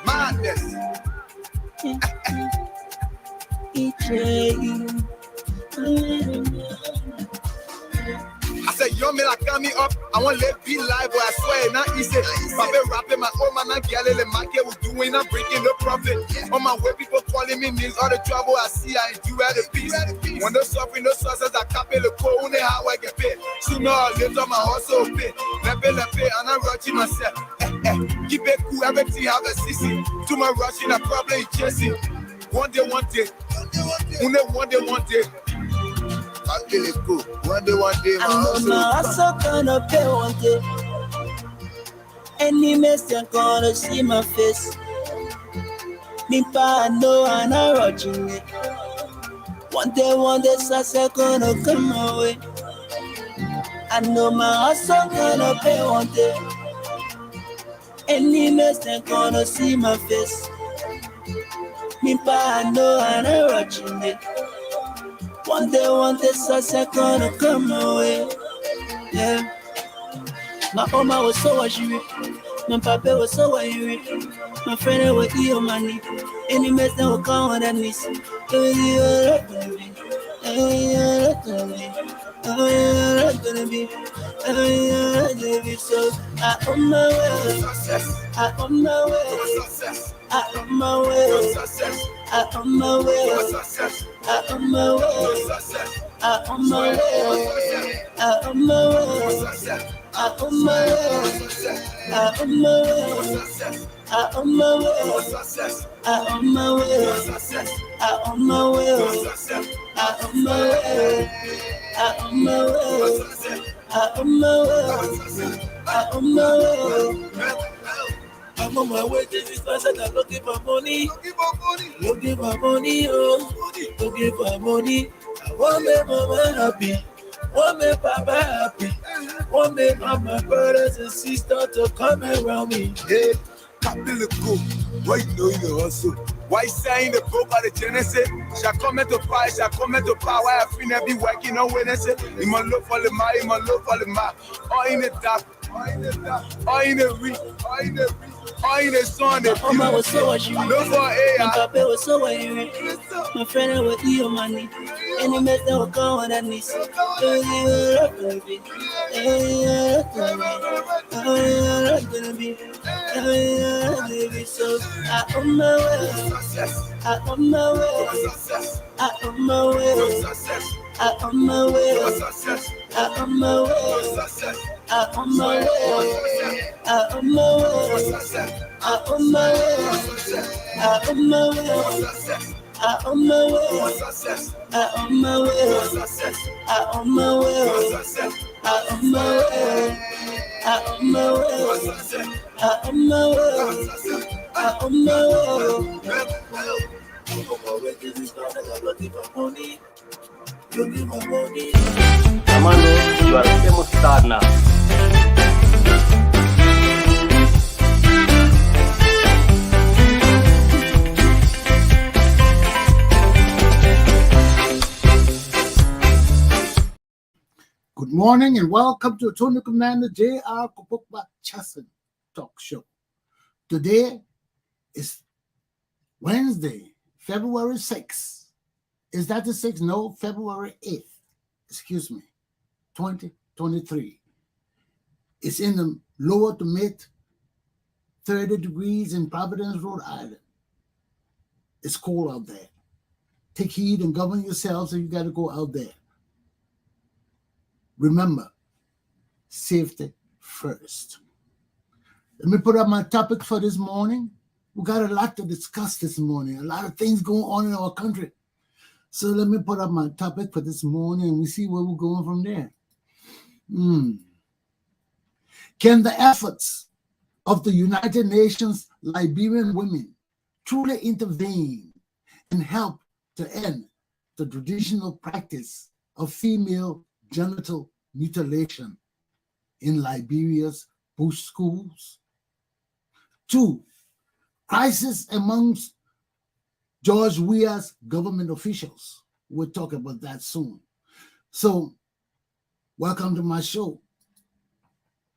Madness. I said, yo, me like me up. I want to let be live, but I swear, not easy. I've been rapping my own man and girl in the market was doing, I'm breaking the profit. On my way, people calling me names, all the trouble I see, I do at the peace. When they're suffering, those sources, I copy the code, only how I get paid. Sooner or later, my hustle pay. Let pay, and I'm rushing myself. Keep it cool, everything have a CC. Too much rushing, I probably chasing. One day. One day. I feel it cool. One day, I know my hustle gonna pay one day. Any mess you're gonna see my face. Me pa know I'm not watching it. One day, success gonna come my way. I know my hustle gonna pay one day. Any mess you're gonna see my face. Me pa know I'm not watching it. One day, success gonna come my way. Yeah. My mama was so worried. My papa was so worried. My friend was your money. Any mess that will come on that knees. So I on my way. I on my way. I on my way. I on my way. I on my way. I on my way. I on my way. I on my way. I on my way. I on my way. I on my way. I on my way. I on my way. I on my way. I on my way. I on my way. I'm on my way to this place and I'm looking for money. Looking for money, oh. Looking for money. I want me mama happy. Want me papa happy. Want me my brothers and sisters to come around me. Hey, Capilico, why you know you hustle? Why saying the book by the Genesis? Shall come to power, shall come to power. I feel never be working on Wednesday. In my love for the man, in my love for the man. Or in the dark, or in the dark, or in the week, or in the week. All in the sun, my mama was so worried. My papa was so worried. My friend was your money. Any mess that will come on that knees. So I on my way. I on my way. I on my way. I on my way. I on my way. I on my way. I on my way. I on my way. I on my way. I on my way. I on my way. I on my way. I on my way. I on my way. I on my way. I on my way. Amano, you are a famous star now. Good morning and welcome to Attorney Commander J.R. Glapohkpa Chesson talk show. Today is Wednesday, February 6th. Is that the 6th? No, February 8th. Excuse me, 2023. It's in the lower to mid 30 degrees in Providence, Rhode Island. It's cold out there. Take heed and govern yourselves if you got to go out there. Remember, safety first. Let me put up my topic for this morning. We got a lot to discuss this morning, a lot of things going on in our country. So let me put up my topic for this morning and we see where we're going from there. Can the efforts of the United Nations Liberian women truly intervene and help to end the traditional practice of female genital mutilation in Liberia's bush schools? 2, crisis amongst George Weah's government officials. We'll talk about that soon. So, welcome to my show.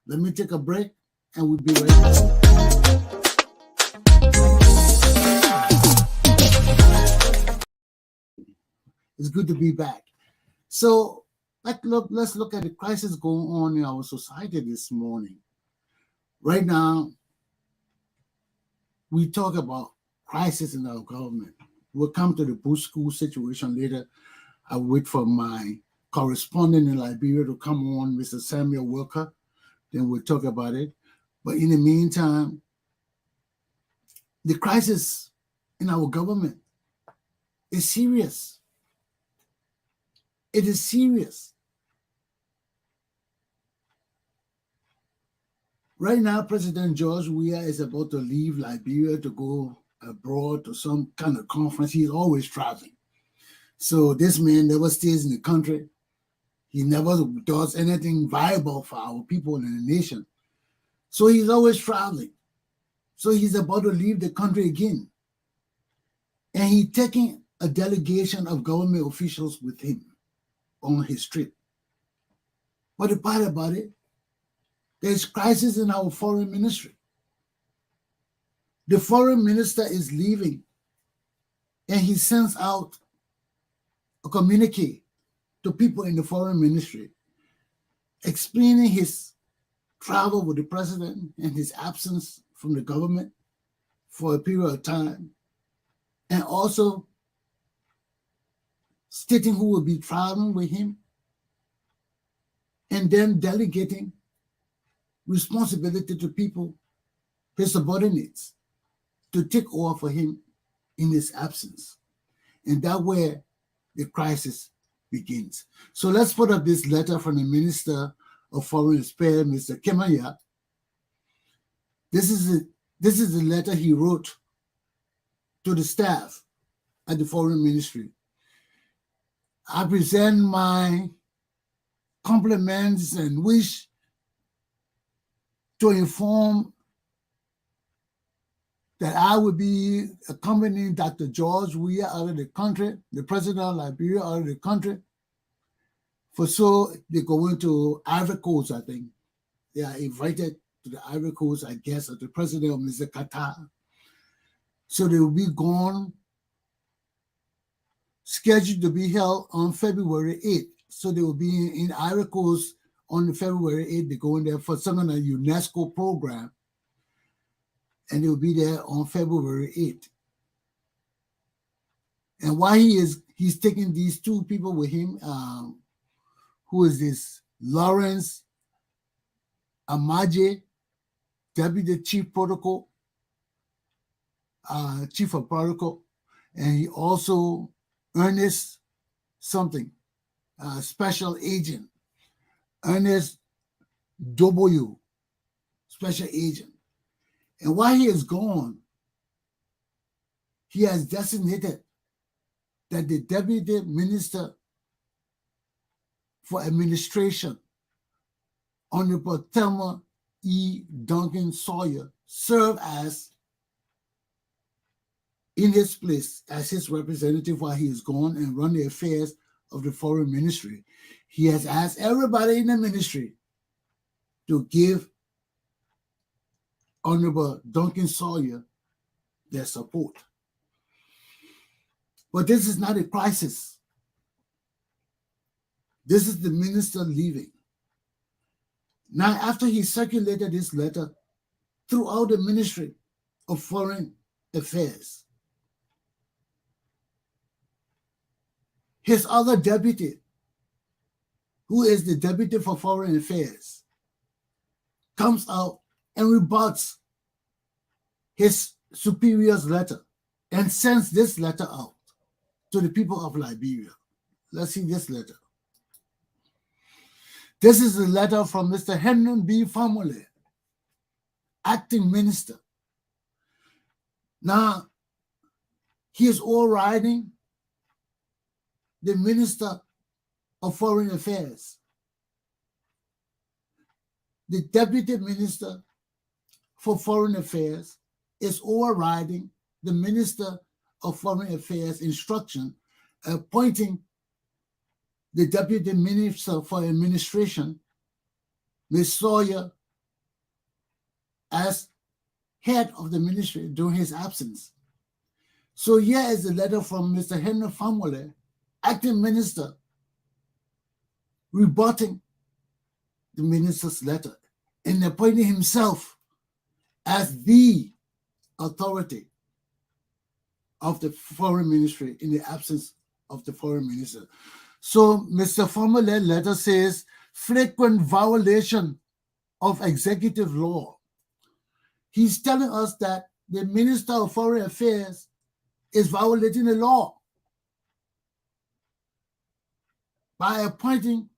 Let me take a break and we'll be right back. It's good to be back. So let's look at the crisis going on in our society this morning. Right now, we talk about crisis in our government. We'll come to the bush school situation later. I'll wait for my correspondent in Liberia to come on, Mr. Samuel Walker. Then we'll talk about it. But in the meantime, the crisis in our government is serious. It is serious. Right now, President George Weah is about to leave Liberia to go abroad to some kind of conference. He's always traveling. So this man never stays in the country. He never does anything viable for our people in the nation. So he's always traveling. So he's about to leave the country again. And he's taking a delegation of government officials with him on his trip. But the part about it, there's crisis in our foreign ministry. The foreign minister is leaving, and he sends out a communique to people in the foreign ministry explaining his travel with the president and his absence from the government for a period of time, and also stating who will be traveling with him, and then delegating responsibility to people, his subordinates, to take over for him in his absence. And that's where the crisis begins. So let's put up this letter from the Minister of Foreign Affairs, Mr. Kemanya. This is the letter he wrote to the staff at the Foreign Ministry. I present my compliments and wish to inform that I will be accompanying Dr. George Weah out of the country, the president of Liberia out of the country. For so they're going to Ivory Coast, I think. They are invited to the Ivory Coast, I guess, of the president of Mr. Qatar. So they will be gone, scheduled to be held on February 8th. So they will be in Ivory Coast on February 8th. They're going there for some kind of UNESCO program. And they will be there on February 8th. And while he's taking these two people with him, who is this Lawrence Amaje, Deputy Chief Protocol, Chief of Protocol, and he also Ernest something, Special Agent, Ernest W, Special Agent. And while he is gone, he has designated that the Deputy Minister for Administration, Honorable Thelma E. Duncan Sawyer, serve as in his place as his representative while he is gone and run the affairs of the Foreign Ministry. He has asked everybody in the ministry to give Honorable Duncan Sawyer their support. But this is not a crisis. This is the minister leaving. Now, after he circulated this letter throughout the Ministry of Foreign Affairs, his other deputy, who is the Deputy for Foreign Affairs, comes out and rebuts his superior's letter and sends this letter out to the people of Liberia. Let's see this letter. This is a letter from Mr. Henry B. Famole, acting minister. Now, he is overriding the Minister of Foreign Affairs. The Deputy Minister for Foreign Affairs is overriding the Minister of Foreign Affairs instruction, appointing the Deputy Minister for Administration, Ms. Sawyer, as head of the ministry during his absence. So here is a letter from Mr. Henry Famole, acting minister rebutting the minister's letter and appointing himself as the authority of the foreign ministry in the absence of the foreign minister. So Mr. Former's letter says frequent violation of executive law. He's telling us that the Minister of Foreign Affairs is violating the law by appointing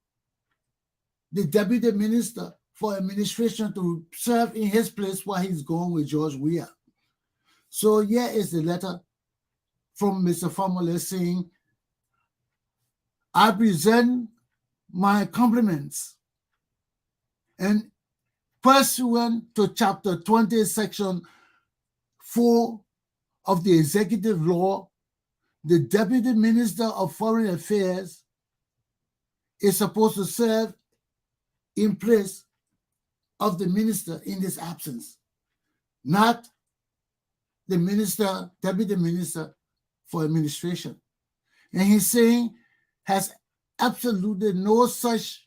the Deputy Minister for Administration to serve in his place while he's going with George Weah. So here is the letter from Mr. Formerly saying, I present my compliments and pursuant to Chapter 20, Section 4 of the Executive Law, the Deputy Minister of Foreign Affairs is supposed to serve in place of the minister in his absence, not the minister, Deputy Minister for Administration. And he's saying has absolutely no such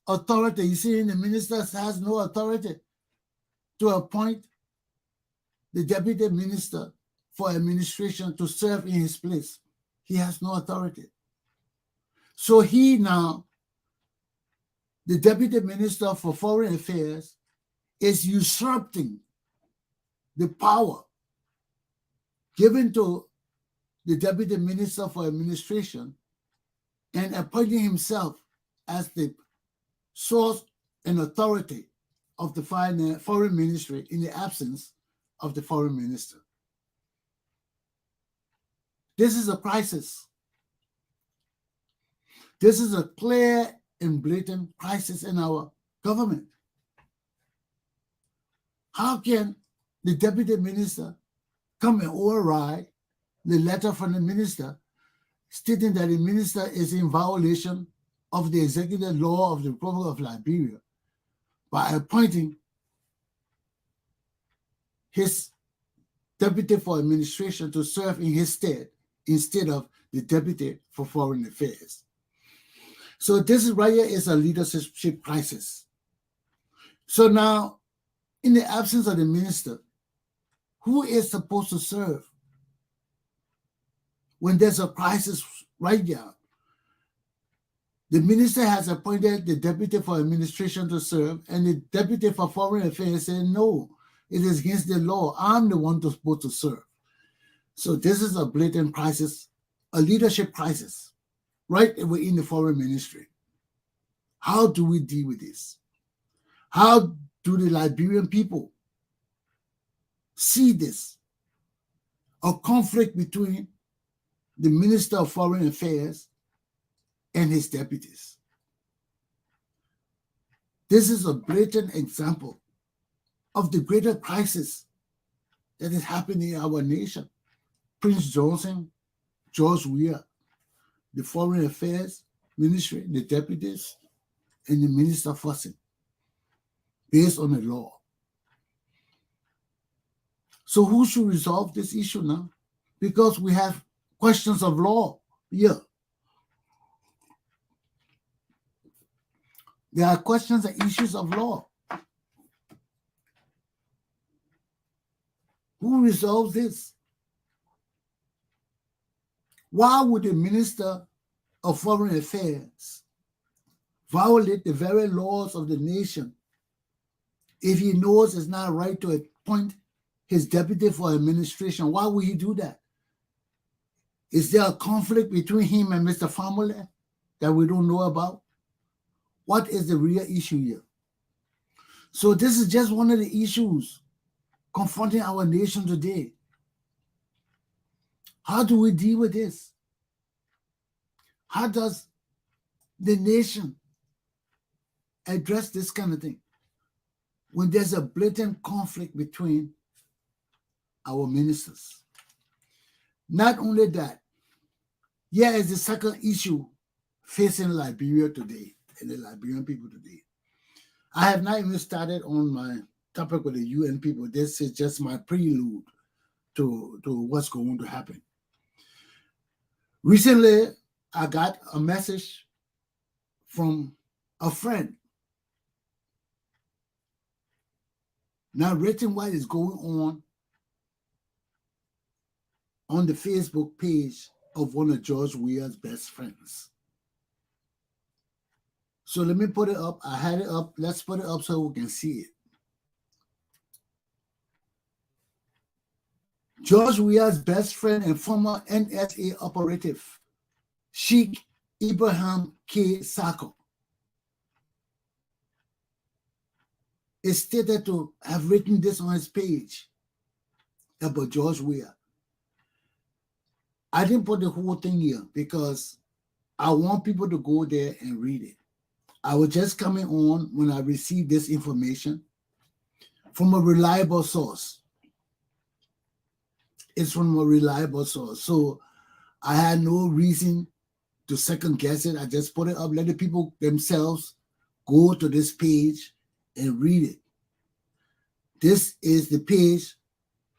authority. He's saying the minister has no authority to appoint the Deputy Minister for Administration to serve in his place. He has no authority. So he now, the Deputy Minister for Foreign Affairs, is usurping the power given to the Deputy Minister for Administration and appointing himself as the source and authority of the foreign ministry in the absence of the foreign minister. This is a crisis. This is a clear and blatant crisis in our government. How can the Deputy Minister come and override the letter from the minister stating that the minister is in violation of the executive law of the Republic of Liberia by appointing his deputy for administration to serve in his stead instead of the deputy for foreign affairs? So this is right here is a leadership crisis. So now, in the absence of the minister, who is supposed to serve when there's a crisis right now? The minister has appointed the deputy for administration to serve, and the deputy for foreign affairs said, no, it is against the law. I'm the one who's supposed to serve. So this is a blatant crisis, a leadership crisis, right within the foreign ministry. How do we deal with this? How do the Liberian people see this? A conflict between the Minister of Foreign Affairs and his deputies. This is a blatant example of the greater crisis that is happening in our nation. Prince Johnson, George Weah, the Foreign Affairs Ministry, the deputies, and the minister fussing based on the law. So who should resolve this issue now? Because we have questions of law here. There are questions and issues of law. Who resolves this? Why would the Minister of Foreign Affairs violate the very laws of the nation if he knows it's not right to appoint his deputy for administration? Why would he do that? Is there a conflict between him and Mr. Famole that we don't know about? What is the real issue here? So this is just one of the issues confronting our nation today. How do we deal with this? How does the nation address this kind of thing when there's a blatant conflict between our ministers? Not only that, here is the second issue facing Liberia today and the Liberian people today. I have not even started on my topic with the UN people. This is just my prelude to what's going to happen. Recently, I got a message from a friend narrating what is going on the Facebook page of one of George Weah's best friends. So let me put it up. I had it up. Let's put it up so we can see it. George Weah's best friend and former NSA operative, Sheikh Ibrahim K. Sako, is stated to have written this on his page about George Weah. I didn't put the whole thing here because I want people to go there and read it. I was just coming on when I received this information from a reliable source. It's from a reliable source. So I had no reason to second guess it. I just put it up, let the people themselves go to this page and read it. This is the page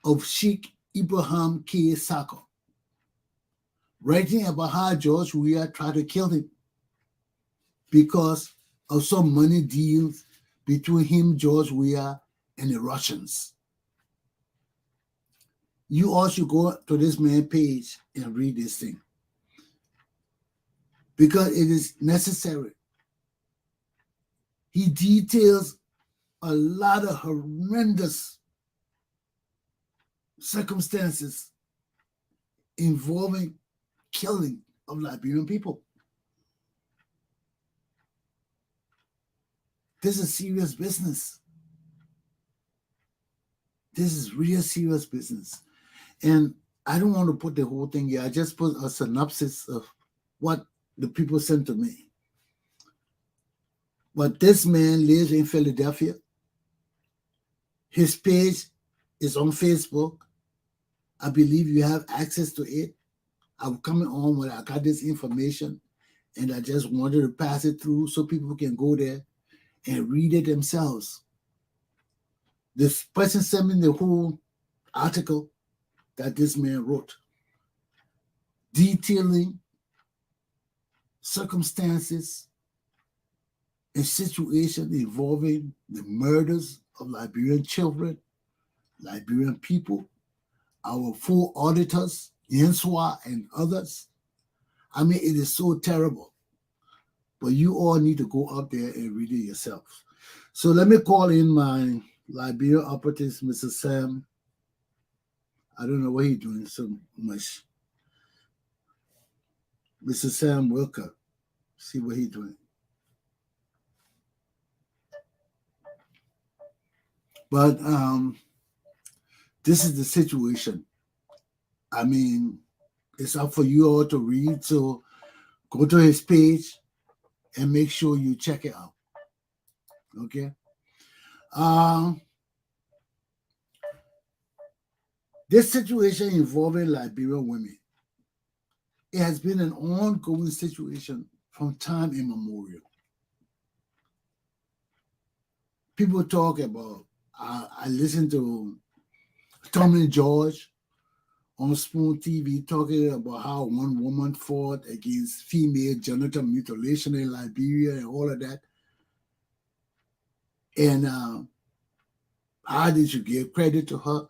of Sheikh Ibrahim K. Sako, writing about how George Weah tried to kill him because of some money deals between him, George Weah, and the Russians. You all should go to this man's page and read this thing because it is necessary. He details a lot of horrendous circumstances involving killing of Liberian people. This is serious business. This is real serious business. And I don't want to put the whole thing here. I just put a synopsis of what the people sent to me. But this man lives in Philadelphia. His page is on Facebook. I believe you have access to it. I'm coming on when I got this information, and I just wanted to pass it through so people can go there and read it themselves. This person sent me the whole article that this man wrote, detailing circumstances and situations involving the murders of Liberian children, Liberian people, our full auditors, Yenswa and others. I mean, it is so terrible. But you all need to go up there and read it yourself. So let me call in my Liberian operative, Mr. Sam. I don't know what he's doing so much. Mr. Sam Wilker. See what he's doing. But this is the situation. I mean, it's up for you all to read. So go to his page and make sure you check it out. Okay? This situation involving Liberian women, it has been an ongoing situation from time immemorial. People talk about, I listen to Tommy George on Spoon TV talking about how one woman fought against female genital mutilation in Liberia and all of that. And how did you give credit to her?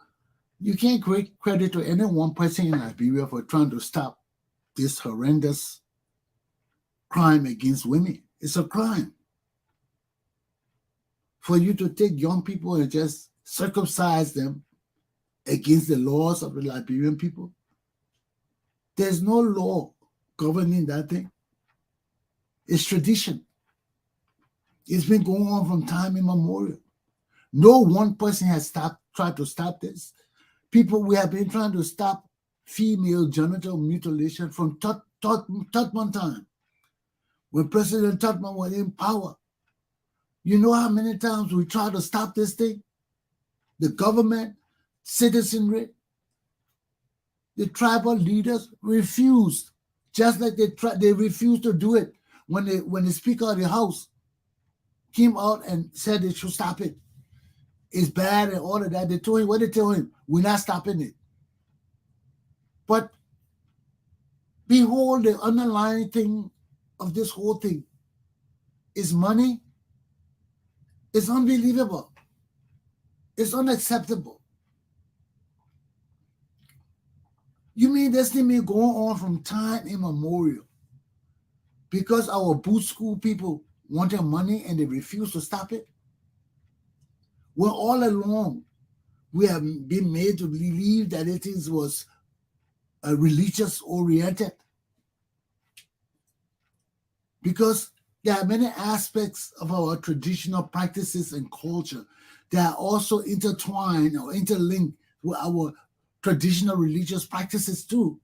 You can't give credit to any one person in Liberia for trying to stop this horrendous crime against women. It's a crime. For you to take young people and just circumcise them against the laws of the Liberian people, there's no law governing that thing. It's tradition. It's been going on from time immemorial. No one person has tried to stop this. We have been trying to stop female genital mutilation from Tubman time, when President Tubman was in power. You know how many times we tried to stop this thing? The government, citizenry, the tribal leaders refused, just like they refused to do it when the Speaker of the House came out and said they should stop it. It's bad and all of that. They told him, what they tell him? We're not stopping it. But Behold, the underlying thing of this whole thing is money. It's unbelievable. It's unacceptable. You mean this thing been going on from time immemorial because our boot school people wanted money and they refused to stop it? Well, all along, we have been made to believe that it was religious oriented, because there are many aspects of our traditional practices and culture that are also intertwined or interlinked with our traditional religious practices too.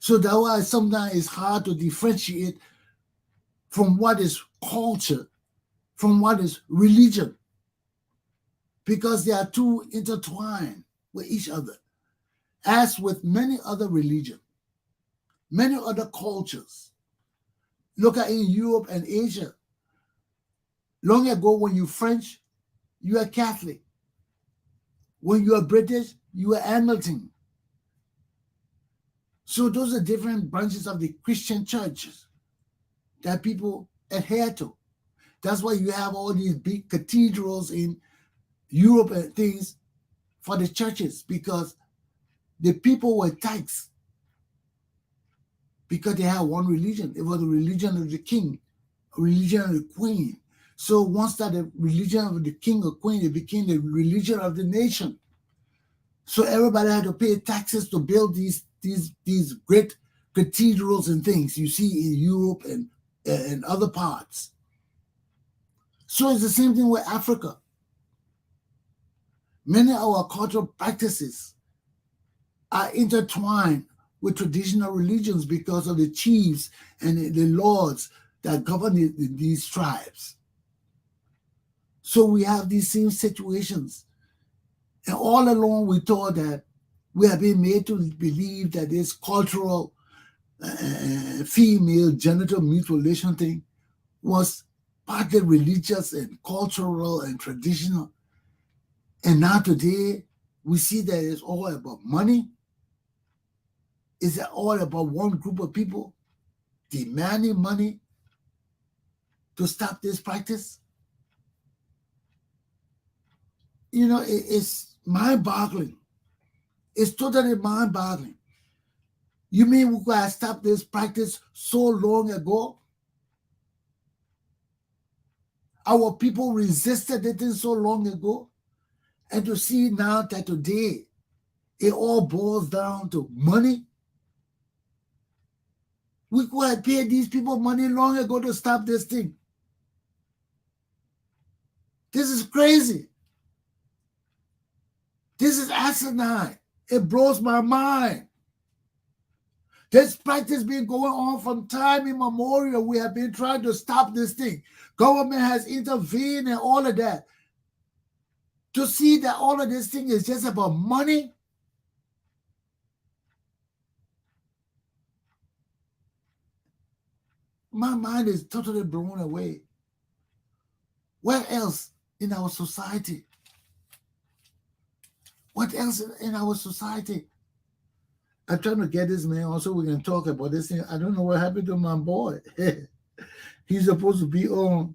So that's why sometimes it's hard to differentiate from what is culture from what is religion, because they are too intertwined with each other. As with many other religions, many other cultures. Look at in Europe and Asia. Long ago, when you're French, you are Catholic. When you are British, you are Anglican. So those are different branches of the Christian churches that people adhere to. That's why you have all these big cathedrals in Europe and things for the churches, because the people were taxed because they had one religion. It was the religion of the king, a religion of the queen. So once that the religion of the king or queen, it became the religion of the nation. So everybody had to pay taxes to build these great cathedrals and things you see in Europe and other parts. So it's the same thing with Africa. Many of our cultural practices are intertwined with traditional religions because of the chiefs and the lords that govern these tribes. So we have these same situations. And all along we thought that we have been made to believe that this cultural female genital mutilation thing was partly religious and cultural and traditional. And now today, we see that it's all about money. It's all about one group of people demanding money to stop this practice. You know, it's mind-boggling. It's totally mind-boggling. You mean we could have stopped this practice so long ago? Our people resisted it so long ago. And to see now that today, it all boils down to money. We could have paid these people money long ago to stop this thing. This is crazy. This is asinine. It blows my mind. This practice been going on from time immemorial. We have been trying to stop this thing. Government has intervened and all of that. To see that all of this thing is just about money. My mind is totally blown away. Where else in our society? What else in our society? I'm trying to get this man on so we can talk about this thing. I don't know what happened to my boy. He's supposed to be on.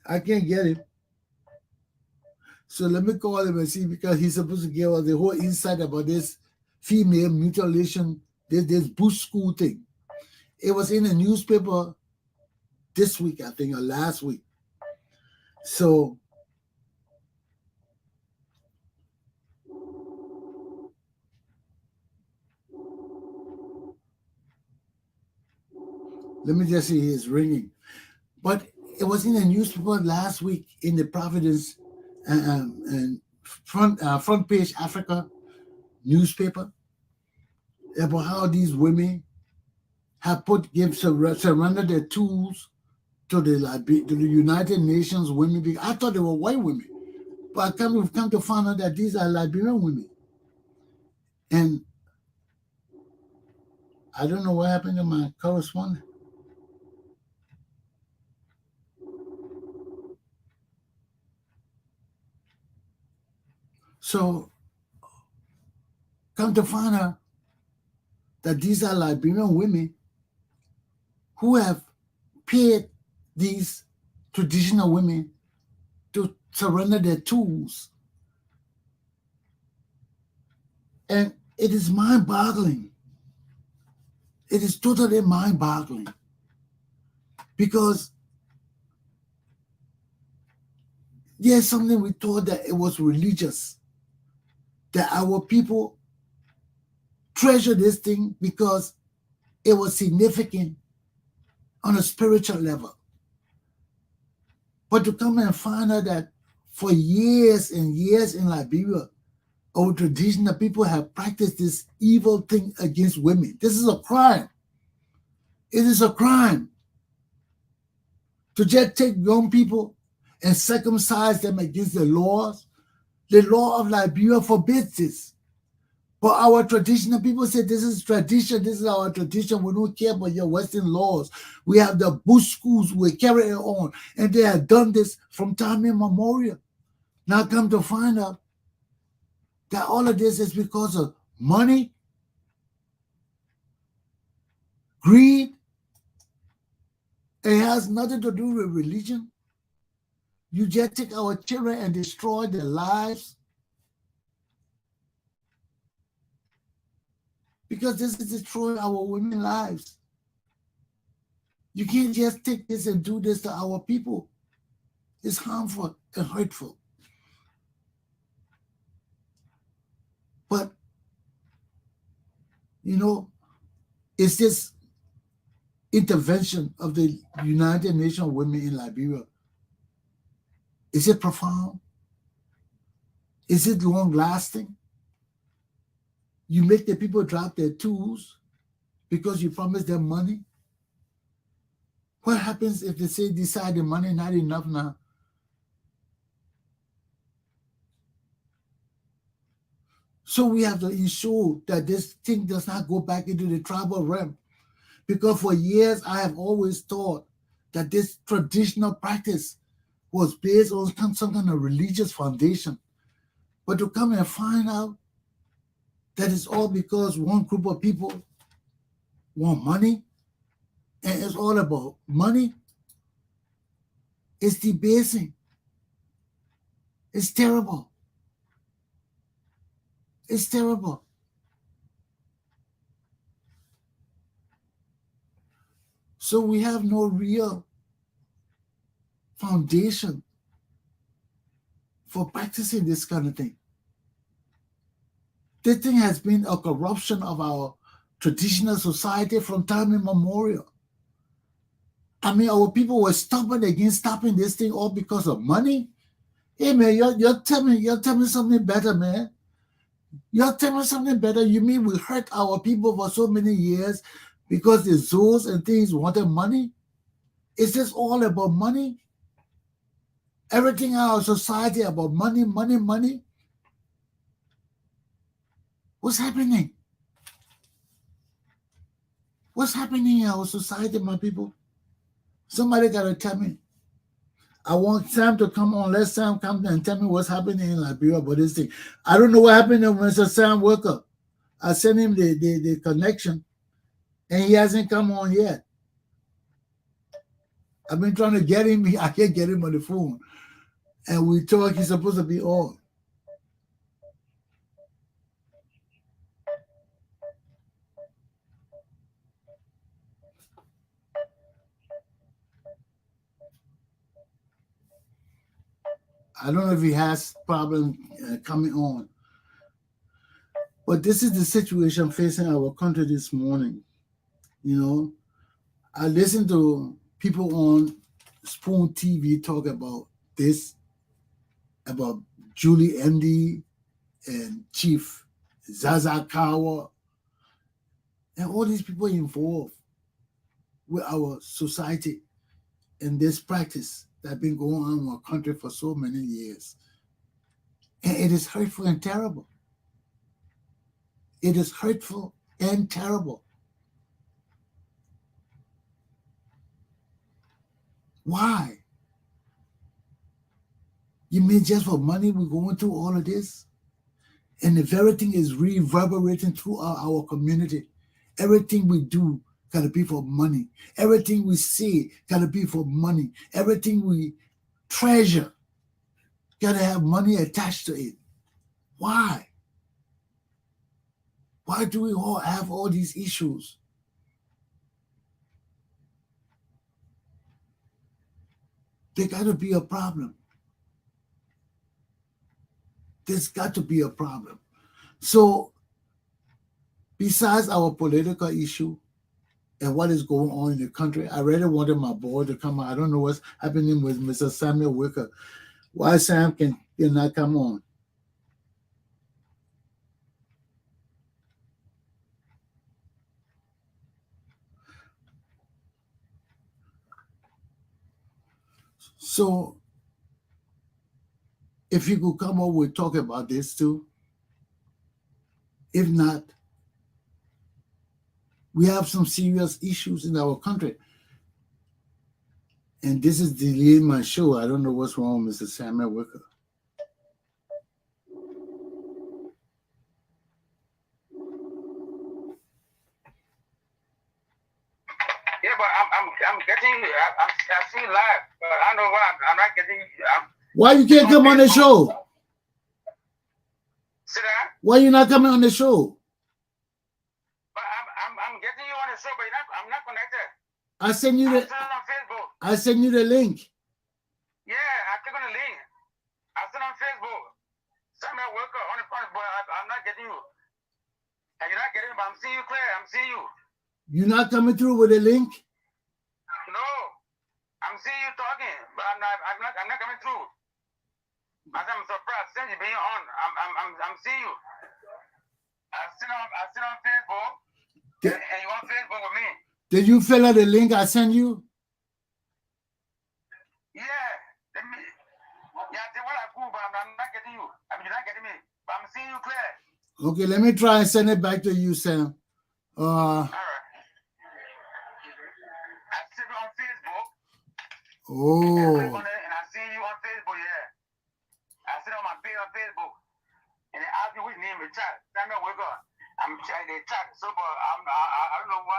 I can't get him. So let me call him and see, because he's supposed to give us the whole insight about this female mutilation, this bush school thing. It was in the newspaper this week, I think, or last week. So let me just see, it's ringing. But it was in the newspaper last week in the Providence and front page Africa newspaper about how these women have surrendered their tools to the United Nations women. I thought they were white women, but we've come to find out that these are Liberian women. And I don't know what happened to my correspondent. So, come to find out, that these are Liberian women who have paid these traditional women to surrender their tools. And it is mind-boggling. It is totally mind-boggling because there's something we thought that it was religious, that our people treasure this thing because it was significant on a spiritual level. But to come and find out that for years and years in Liberia, our traditional people have practiced this evil thing against women. This is a crime. It is a crime to just take young people and circumcise them against the laws. The law of Liberia forbids this. But our traditional people say this is tradition, this is our tradition. We don't care about your Western laws. We have the bush schools, we carry it on. And they have done this from time immemorial. Now come to find out that all of this is because of money, greed. It has nothing to do with religion. You just take our children and destroy their lives. Because this is destroying our women's lives. You can't just take this and do this to our people. It's harmful and hurtful. But, you know, it's this intervention of the United Nations Women in Liberia. Is it profound? Is it long-lasting? You make the people drop their tools because you promise them money? What happens if they say decide the money not enough now? So we have to ensure that this thing does not go back into the tribal realm. Because for years I have always thought that this traditional practice was based on some kind of religious foundation. But to come and find out that it's all because one group of people want money, and it's all about money, it's debasing. It's terrible. It's terrible. So we have no real foundation for practicing this kind of thing. This thing has been a corruption of our traditional society from time immemorial. I mean, our people were stubborn against stopping this thing all because of money. Hey man, you're telling me something better, man. You're telling me something better. You mean we hurt our people for so many years because the zoos and things wanted money? Is this all about money? Everything in our society about money, money, money? What's happening? What's happening in our society, my people? Somebody got to tell me. I want Sam to come on. Let Sam come and tell me what's happening in Liberia about this thing. I don't know what happened to Mr. Sam Worker. I sent him the connection, and he hasn't come on yet. I've been trying to get him. I can't get him on the phone. And we talk, he's supposed to be on. I don't know if he has problem coming on. But this is the situation facing our country this morning. You know, I listened to people on Spoon TV talk about this, about Julie Andy and Chief Zaza Kawa, and all these people involved with our society in this practice that's been going on in our country for so many years. And it is hurtful and terrible. It is hurtful and terrible. Why? You mean just for money we're going through all of this? And if everything is reverberating throughout our community, Everything we do gotta be for money. Everything we say gotta be for money. Everything we treasure gotta have money attached to it. Why? Why do we all have all these issues? There gotta be a problem. There's got to be a problem. So, besides our political issue and what is going on in the country, I really wanted my boy to come on. I don't know what's happening with Mr. Samuel Wicker. Why Sam cannot come on? So, if you could come on, we'll talk about this too. If not, we have some serious issues in our country. And this is delaying my show. I don't know what's wrong with Mr. Samuel Wicker. Yeah, but I'm getting you. I'm seeing live, but I don't know why I'm not getting you. Why you can't come on the show? See that? Why you not coming on the show? But I'm getting you on the show, but I'm not connected. I send you I'm the still on Facebook. I send you the link. Yeah, I click on the link. I'm still on Facebook. Samuel Walker on the phone, but I'm not getting you. And you're not getting me, but I'm seeing you clear. I'm seeing you. You're not coming through with a link? No, I'm seeing you talking, but I'm not coming through. I'm surprised. Since you being on, I'm seeing you. I'm still on Facebook, and you on Facebook with me. Did you fill out the link I sent you? Yeah, I what I cool, but I'm not getting you. I mean, you're not getting me, but I'm seeing you clear. Okay, let me try and send it back to you, Sam. All right. I see you on Facebook. Oh. And I see you on Facebook, yeah. I see it on my page on Facebook. And they ask me which name to chat. Samuel Wicker. I'm trying to chat. So, but I don't know why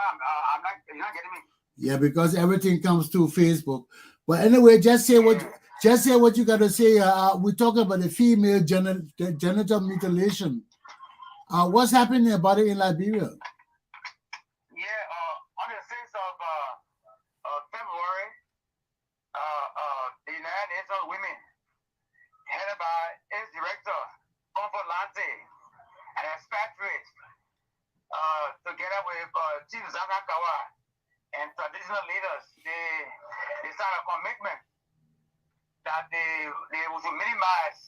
you're not getting me. Yeah, because everything comes through Facebook. But anyway, just say what you gotta say. We talk about the female genital mutilation. What's happening about it in Liberia? Yeah, on the 6th of February, the United Nations Women, headed by its director, Comfort Lante, and expatriates, together with Chief Zakakawa and traditional leaders, they signed a commitment that they would minimize,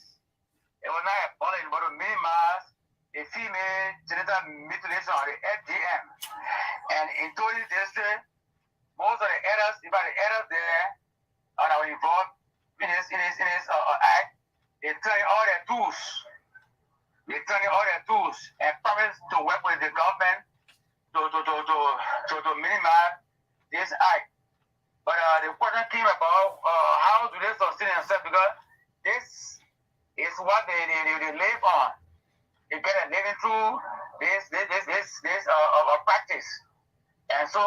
it was not abolish, but to minimize the female genital mutilation, or the FGM. And in 2010, most of the elders, about the elders there, that were involved in this act, they turn all their tools. They turn all their tools and promise to work with the government to minimize this act. But the question came about how do they sustain themselves, because this is what they live on. They get a living through this practice. And so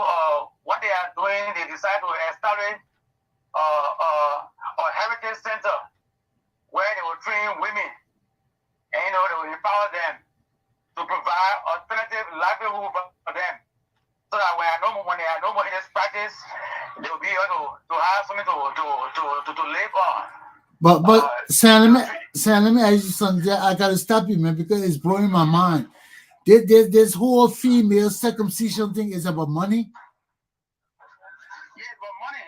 what they are doing, they decide to establish a heritage center where they will train women, and they will empower them to provide alternative livelihood for them, so that when they are no more in this practice, they will be able to have something to live on. But Sam, let me ask you something. I gotta stop you, man, because it's blowing my mind. This whole female circumcision thing is about money. Yeah, it's about money.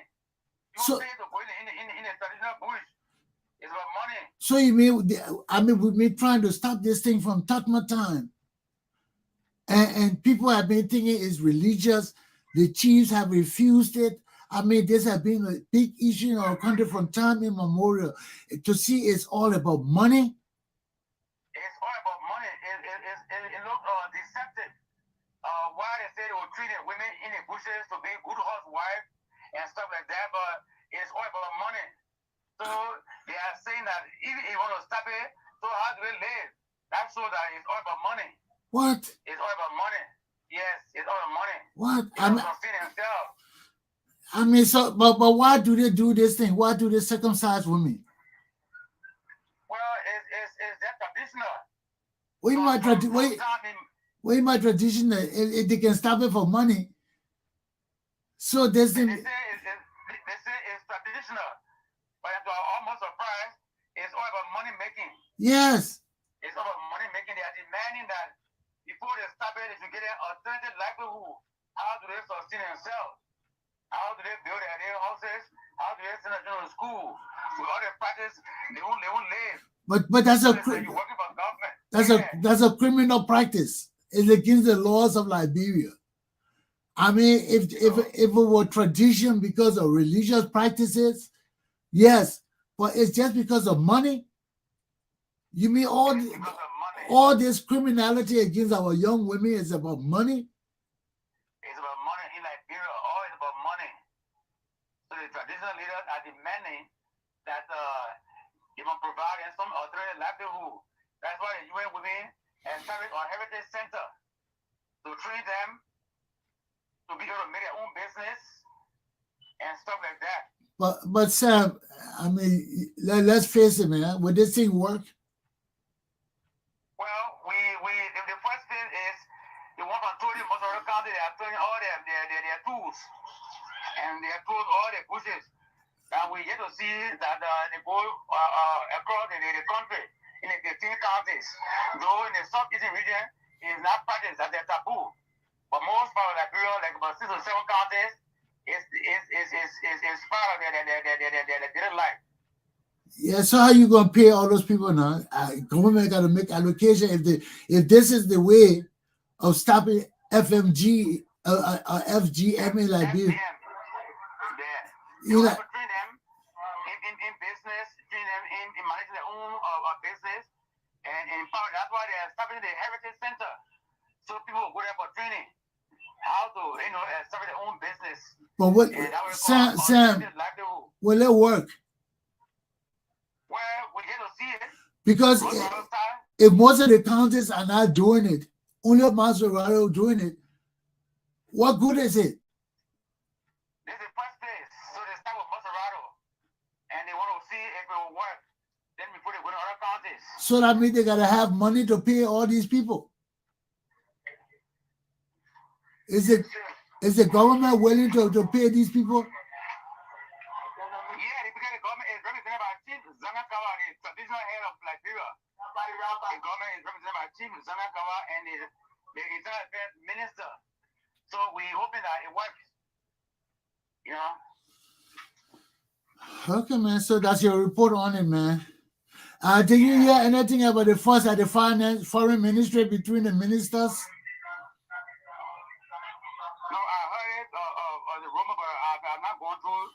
You So, pay to go in the traditional bush. It's about money. so you mean we've been trying to stop this thing from Tatma time, and people have been thinking it's religious. The chiefs have refused it. I mean, this has been a big issue in our country from time immemorial. To see it's all about money. It's all about money. It looks deceptive. Why they say they will treat women in the bushes to be good housewives and stuff like that, but it's all about money. So they are saying that if you want to stop it, so how do they live? That shows that it's all about money. What? It's all about money. Yes, it's all the money. What? Sustain himself. I mean, so but why do they do this thing? Why do they circumcise women? Well, it's that traditional. Wait, my tradition. If they can stop it for money. So this thing. They say it's traditional, but to almost surprised, it's all about money making. Yes. It's all about money making. They are demanding that before they stop it, they should get an alternative livelihood. How do they sustain themselves? How do they build their houses? How do they send their children to school? With all their practice, they won't live. But that's you're working for government. That's a criminal practice. It's against the laws of Liberia. I mean, if it were tradition because of religious practices, yes, but it's just because of money. You mean all this criminality against our young women is about money? It's about money in Liberia. All is about money. So the traditional leaders are demanding that you must provide some alternative livelihood. That's why the UN Women established a heritage center to train them to be able to make their own business and stuff like that. But Sam, I mean, let's face it, man. Would this thing work? Well, the first thing is the one controlling most of the country. They are throwing all their tools, and they have closed all their bushes. And we get to see that they go across the country in the 15 counties. Though in the southeastern region, it is not practiced as a taboo. But most part of Liberia, like about 6 or 7 counties, is part of their daily life. Yeah, so how you gonna pay all those people now? Government got to make allocation. If this is the way of stopping FGM in Liberia, you have to train them in business, train them in managing their own business, and in power. That's why they are establishing the heritage center, so people will go there for training. How to, establish their own business. But what, Sam, will it work? Well, we get to see it. Because if most of the counties are not doing it, only Maserati doing it, what good is it? This is the first place. So they start with Maserati, and they want to see if it will work. Then we put it with other counties. So that means they gotta have money to pay all these people. Is the government willing to pay these people? Yeah, because the government is represented by Chief Zanakawa, the traditional head of Liberia. The government is represented by Chief Zanakawa and the Internal Affairs Minister. So we're hoping that it works. Okay, man. So that's your report on it, man. Did you hear anything about the fuss at the foreign ministry between the ministers? No, I heard it the rumor, but I'm not going through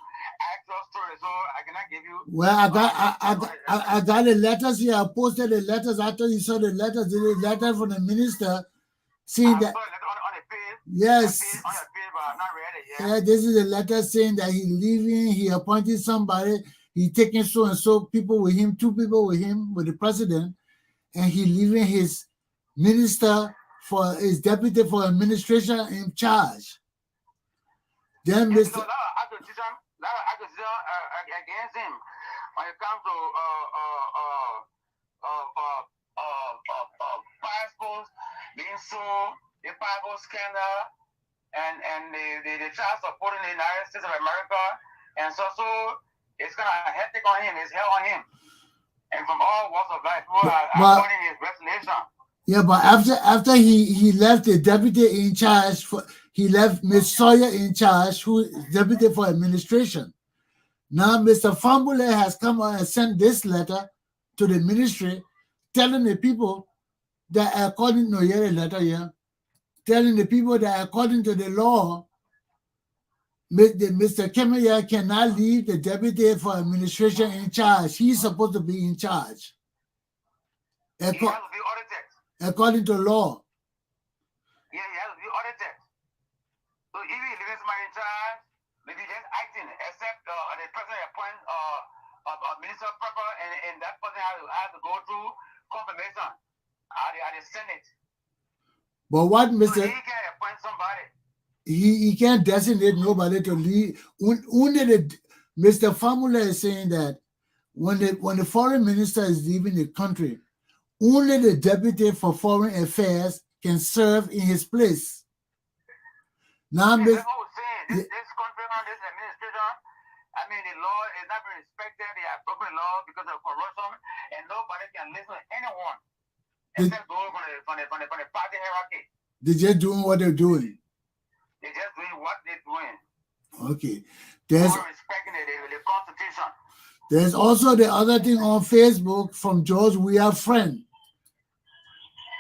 actual story, so I cannot give you. Well, I got the letters here. I posted the letters after you saw the letters. The letter from the minister saying that. On the page. Yes. On the page, but I've not read it yet. Yeah, this is a letter saying that he's leaving. He appointed somebody. He taking so and so people with him, 2 people with him, with the president, and he leaving his minister for his deputy for administration in charge. Then Mr. A lot of accusation against him when it comes to passports being sold, the passport scandal, and the child supporting the United States of America, and so it's gonna hectic on him. It's hell on him, and from all walks of life, people are supporting his resignation. Yeah, but after he left the deputy in charge, he left Ms. Sawyer in charge, who is deputy for administration. Now Mr. Fambule has come and sent this letter to the ministry, telling the people that according to telling the people that according to the law, Mr. Kemaya cannot leave the deputy for administration in charge. He's supposed to be in charge. He has to be audited. According to law. Yeah, he has to be audited. So if he leaves somebody in charge, maybe just acting, except the president appoints a minister proper, and that person has to go through confirmation at the Senate. But what Mr. So he can appoint he can't designate nobody to lead. Only Mr. Famula is saying that when the foreign minister is leaving the country, only the deputy for foreign affairs can serve in his place. Now, that's what we're saying. This country, this administration, I mean, the law is not being respected. They have broken the law because of corruption, and nobody can listen to anyone except those from the party hierarchy. They're just doing what they're doing. They're just doing what they're doing. Okay. There's respecting the Constitution. There's also the other thing on Facebook from George Weah friend.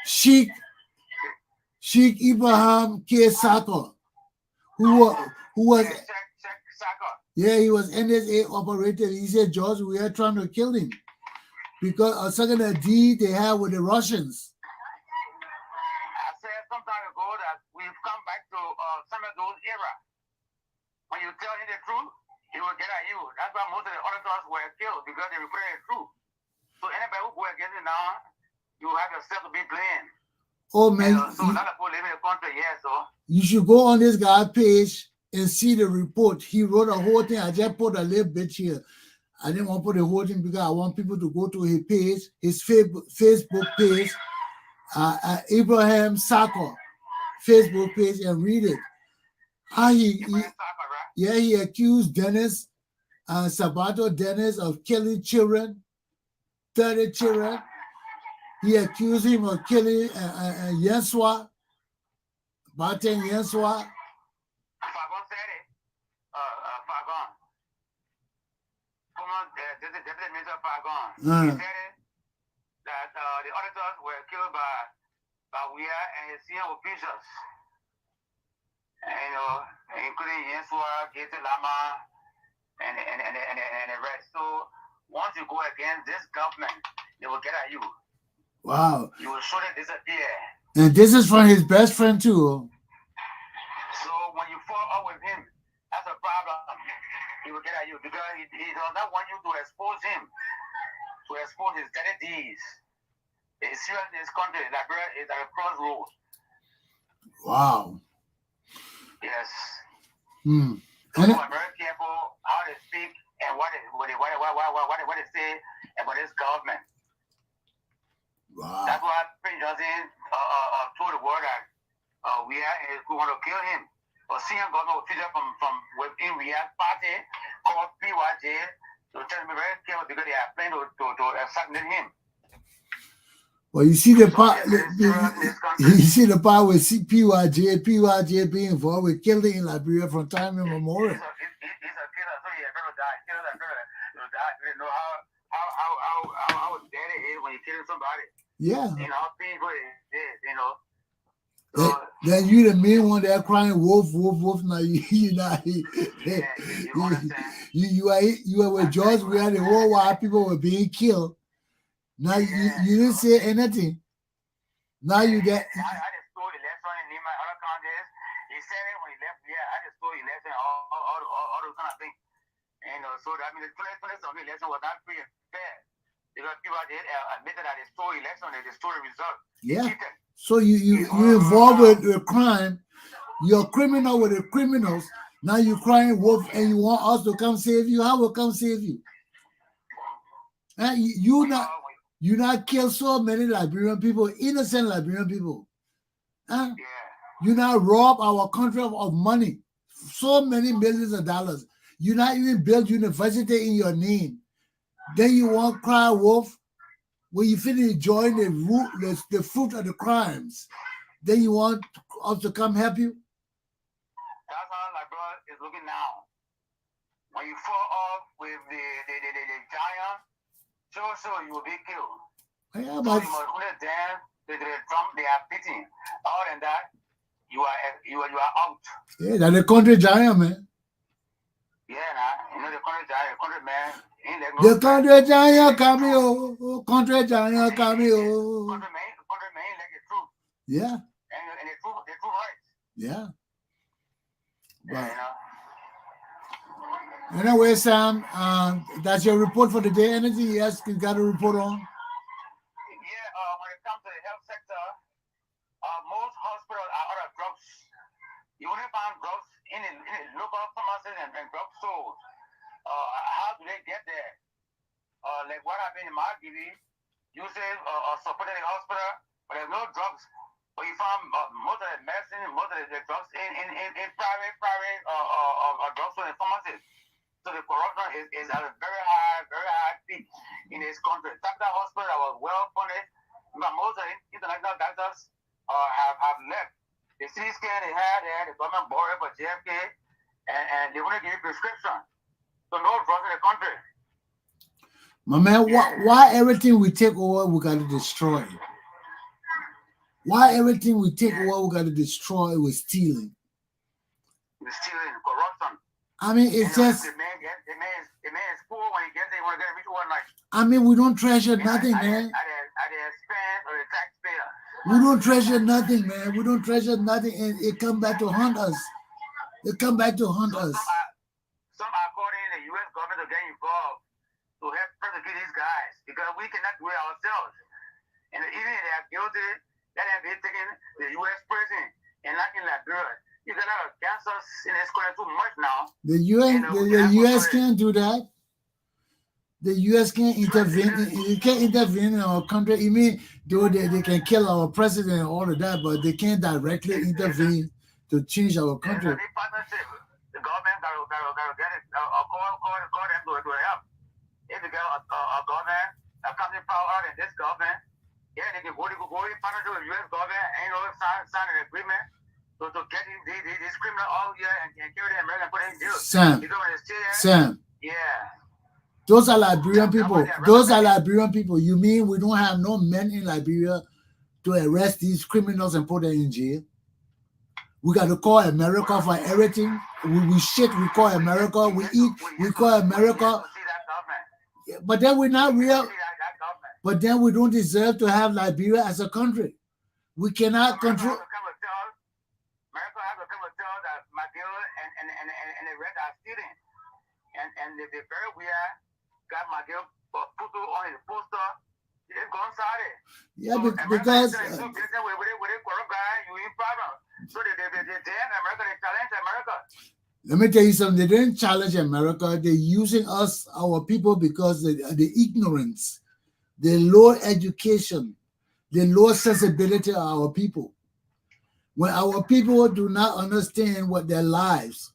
Sheikh Ibrahim K. Sako, who was he was NSA operator. He said George Weah trying to kill him because of second deal they have with the Russians. I said some time ago that we've come back to some of those era. When you tell him the truth, he will get at you. That's why most of the auditors were killed because they reported the truth. So anybody who go against it now, you have yourself to be blamed. Oh man, so a lot of people live in the country, so you should go on this guy's page and see the report. He wrote a whole thing. I just put a little bit here. I didn't want to put the whole thing because I want people to go to his page, his Facebook page, Ibrahim Sako Facebook page, and read it. How he accused Dennis, Sabato Dennis of killing children, 30 children. He accused him of killing Yenswa, Martin Yenswa. Fagon said it. Fagon. Deputy Minister Fagon. He said it that the auditors were killed by Weah and his senior officials. And, including Yenswa, Gates Lama, and the rest. So once you go against this government, they will get at you. Wow. You will surely disappear. And this is from his best friend too. So when you fall up with him, that's a problem. He will get at you because he does not want you to expose him, to expose his dirty deeds. It's serious in this country. Liberia is at a crossroads. Wow. Yes. So are very careful how they speak and what they say about this government. Wow. That's why President Johnson told the world that Weah is going to kill him. A senior government official from within Weah's party called PYJ to tell me very careful because they are planning to assassinate him. Well, you see the part. You see the part with PYJ being involved with killing in Liberia from time immemorial. He's a killer, so he's going to die. Killers are going to die. You know how dead it is when you kill somebody. Yeah. You know how painful it is. You know. Then you the main one that crying wolf, wolf, wolf. Now you know you are with George where the whole white people were being killed. Now you didn't say anything. Now you get. I just stole the lesson in my other counties. He said it when he left. Yeah, I just stole the lesson, all those kind of things. And so I mean, the 2020 election was not free and fair because people did admitted that they stole the election, they stole the result. Yeah. So you involved with crime. You're a criminal with the criminals. Now you're crying wolf, and you want us to come save you. How will come save you? You not kill so many Liberian people, innocent Liberian people. Huh? Yeah. You not rob our country of money, so many millions of dollars. You not even build university in your name. Then you want cry wolf. When you finish enjoying the fruit of the crimes, then you want us to come help you? That's how Liberia is looking now. When you fall off with the giant, so you will be killed. Yeah, so but you must only dance the drum they are beating. Other than that, you are out. Yeah, that's the country giant, man. Yeah, nah. You know the country giant, the country man. The country giant cameo, country giant cameo. Country man like the truth. Yeah. And the truth hurts. Yeah. But, anyway, Sam, that's your report for the day. Anything else you got to report on? Yeah, when it comes to the health sector, most hospitals are out of drugs. You only find nurses and drug stores. How do they get there? Like what happened in Margibi, you say supported the hospital, but there's no drugs. But you found most of the medicine, most of the drugs in private drugstores and pharmacies. So the corruption is at a very high peak in this country. That hospital that was well funded, but most of the international doctors have left. The CT scan they had the government bought it for JFK, and they want to give you prescription. So no drugs in the country. My man, why everything we take over we gotta destroy? Why everything we take over we gotta destroy with stealing? With stealing, corruption. I mean, it's just. The man is poor when he gets there. He want to get rich one night. I mean, we don't treasure nothing, man. At the expense of the taxpayer. We don't treasure nothing, man. We don't treasure nothing, and it come back to haunt us. It come back to haunt us. Some are calling the U.S. government to get involved to help prosecute these guys because we cannot do it ourselves. And even if they are guilty, let them be taken to the U.S. prison and not in Liberia. You got a lot of cancers in this country too much now. The U.S. can't do that. The U.S. can't intervene. It can't intervene in our country. You mean they can kill our president and all of that, but they can't directly intervene to change our country. It's a partnership. The government got to get it. Call them to help. If you get a government, a company power in this government, yeah, they can go in partnership with the U.S. government and sign an agreement to get these criminals all here and carry them and put them in jail. Sam. Yeah. Those are Liberian people. Those are Liberian people. You mean we don't have no men in Liberia to arrest these criminals and put them in jail? We got to call America for everything. We shit, we call America. We eat, we call America. But then we're not real. But then we don't deserve to have Liberia as a country. We cannot control. America has to come and tell that McGill and the rest are stealing. And the very Weah got McGill put on his poster. He didn't go inside it. Yeah, so because. With a corrupt guy, you in problem. So they America, they challenge America. Let me tell you something. They didn't challenge America. They're using us, our people, because the ignorance, the low education, the low sensibility of our people. When our people do not understand what their lives,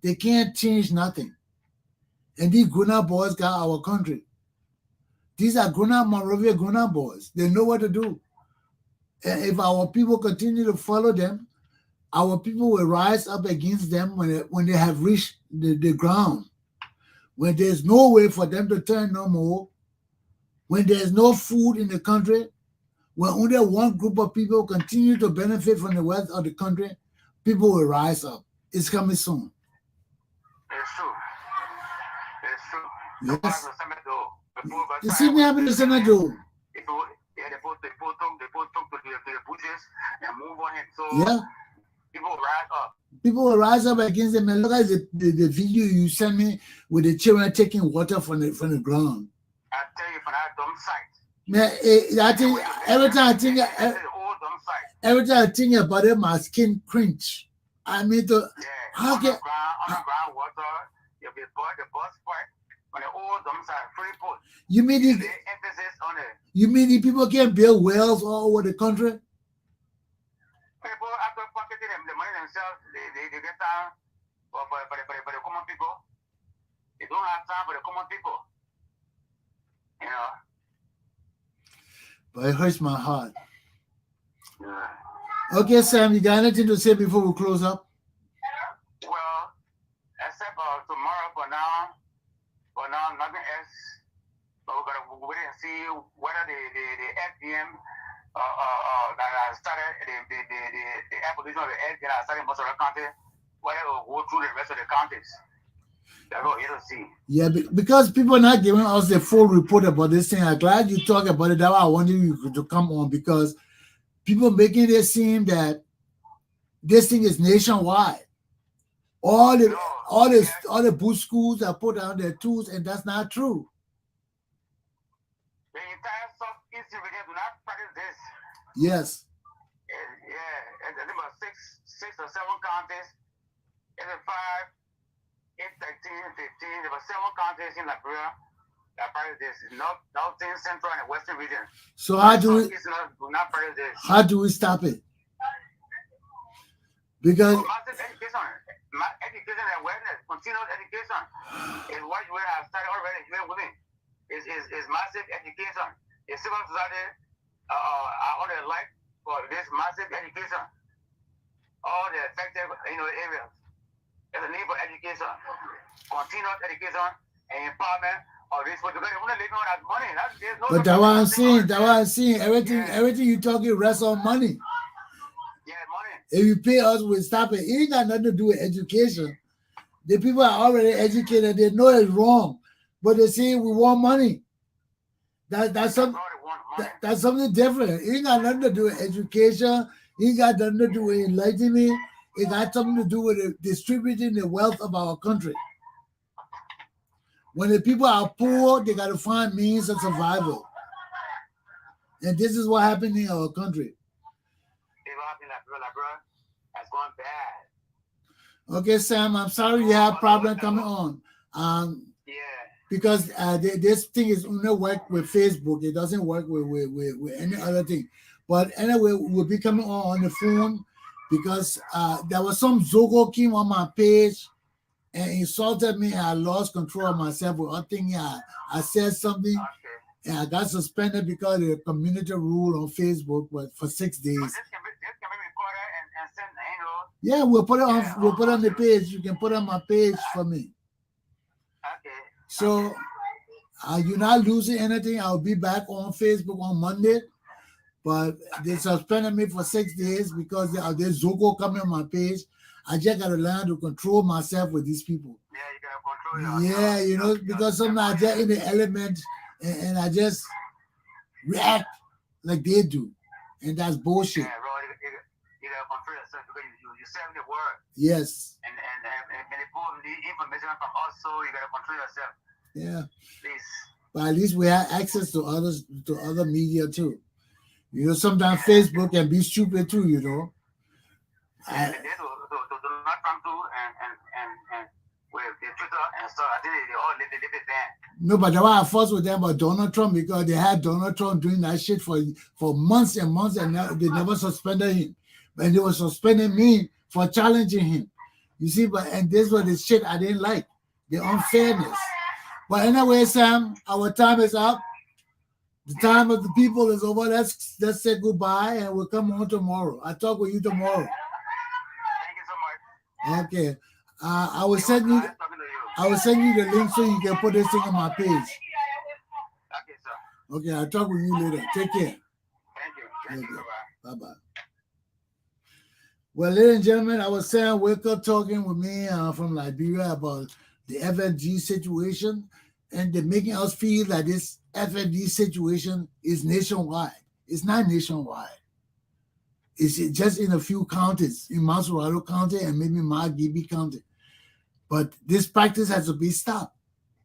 they can't change nothing. And these grown-up boys got our country. These are grown-up Monrovia grown-up boys. They know what to do. And if our people continue to follow them, our people will rise up against them when they have reached the ground. When there's no way for them to turn no more, when there's no food in the country, when only one group of people continue to benefit from the wealth of the country, people will rise up. It's coming soon. It's true. Yes. You see me having the Senate do. They put to the bushes and move on it. So yeah. People rise up. People will rise up against them. And look at the video you sent me with the children taking water from the ground. I tell you, for that dumb site. Man, I think every time I think about it, my skin cringe. I mean, how can underground water? You'll be the bus part. On the old dump site, free put. You mean the emphasis on it? You mean the people can't build wells all over the country? People after pocketing the money themselves, they get time for the common people. They don't have time for the common people. You know. But it hurts my heart. Yeah. Okay, Sam, you got anything to say before we close up? Well, except tomorrow for now. For now, nothing else. But we're gonna wait and see whether the FDM that started the evolution of the FDM that started in most of the county, whether it will go through the rest of the counties. That's what you'll see. Yeah, because people are not giving us the full report about this thing. I'm glad you talk about it. That's why I wanted you to come on, because people making it seem that this thing is nationwide. All the bush schools are put down their tools, and that's not true. The entire Southeast region do not practice this. Yes. Yeah, and there were six or seven counties, and then 5 13, 15, there were 7 counties in Liberia that practice this. Northern, Central, and Western region. So how do we stop it? Because massive education and awareness, continuous education is what you have started already. You women is massive education. The civil society are on the light for this massive education. All the effective areas. There's a need for education, continuous education, and empowerment of this. But you're only living on that money. But that's what I'm saying. That's what I'm saying. Everything you talking rests on money. Yeah, money. If you pay us, we'll stop it. It ain't got nothing to do with education. The people are already educated. They know it's wrong, but they say we want money. That's something different. It ain't got nothing to do with education. It ain't got nothing to do with enlightenment. It got something to do with distributing the wealth of our country. When the people are poor, they got to find means of survival. And this is what happened in our country. That's gone bad. Okay, Sam, I'm sorry you have problem coming on. Because this thing is only work with Facebook. It doesn't work with any other thing. But anyway, we'll be coming on the phone because there was some Zogo came on my page and insulted me, and I lost control of myself. I think I said something, and I got suspended because of the community rule on Facebook, but for 6 days. This can be recorded and sent, Yeah, we'll put it on. We'll put it on the page. You can put it on my page for me. Okay. So you're not losing anything. I'll be back on Facebook on Monday. But they suspended me for 6 days because there's Zogo coming on my page. I just got to learn to control myself with these people. Yeah, you got to control yourself. Yeah, because sometimes I get in the element and I just react like they do. And that's bullshit. Yeah, bro, you got to control yourself because you said the word. Yes. And people need information from us, so you got to control yourself. Yeah. Please. But at least we have access to other media too. Sometimes Facebook can be stupid too, They do not come to and with the Twitter and stuff. I think they all live it there. No, but that's why I fuss with them about Donald Trump, because they had Donald Trump doing that shit for months and months, and they never suspended him. But they were suspending me for challenging him. You see, and this was the shit I didn't like, the unfairness. But anyway, Sam, our time is up. The time of the people is over. Let's say goodbye, and we'll come on tomorrow. I'll talk with you tomorrow. Thank you so much. Okay. I will send you the link so you can put this thing on my page. Okay, sir. Okay, I'll talk with you later. Take care. Thank you. Bye-bye. Well, ladies and gentlemen, I was saying Weah talking with me from Liberia about the FNG situation, and they're making us feel that this FNG situation is nationwide. It's not nationwide. It's just in a few counties, in Masurado County and maybe Margibi County. But this practice has to be stopped.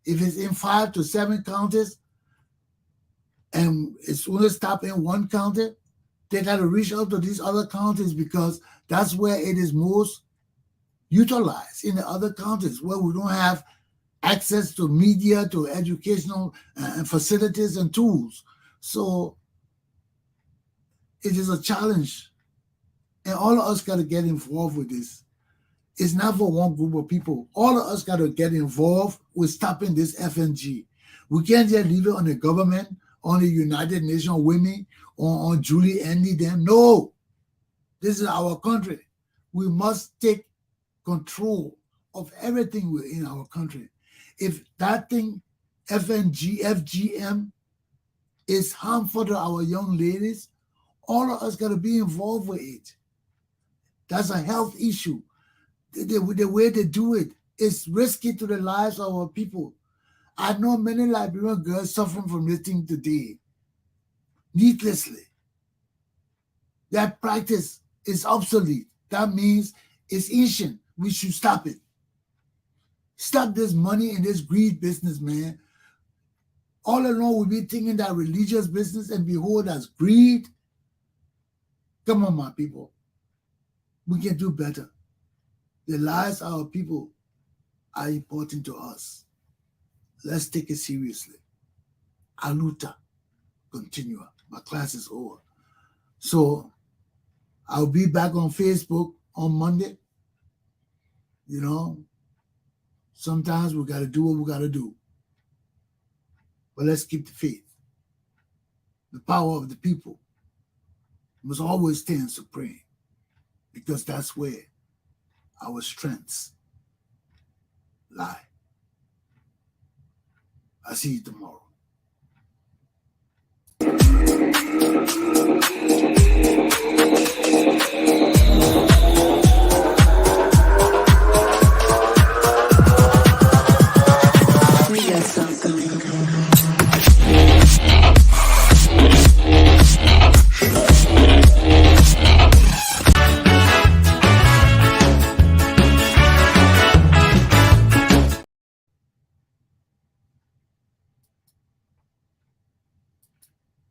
If it's in 5 to 7 counties and it's only stopped in one county, they got to reach out to these other counties, because that's where it is most utilized, in the other counties where we don't have access to media, to educational facilities and tools. So it is a challenge. And all of us got to get involved with this. It's not for one group of people. All of us got to get involved with stopping this FNG. We can't just leave it on the government, on the United Nations Women, or on Julie Andy them. No. This is our country. We must take control of everything in our country. If that thing, FNG, FGM, is harmful to our young ladies, all of us got to be involved with it. That's a health issue. The way they do it is risky to the lives of our people. I know many Liberian girls suffering from this thing today, needlessly. That practice is obsolete. That means it's ancient. We should stop it. Stop this money and this greed business, man. All along we'll be thinking that religious business, and behold, that's greed. Come on, my people. We can do better. The lives of our people are important to us. Let's take it seriously. Aluta continua. My class is over. So I'll be back on Facebook on Monday. You know, sometimes we got to do what we got to do. But let's keep the faith. The power of the people must always stand supreme, because that's where our strengths lie. I'll see you tomorrow.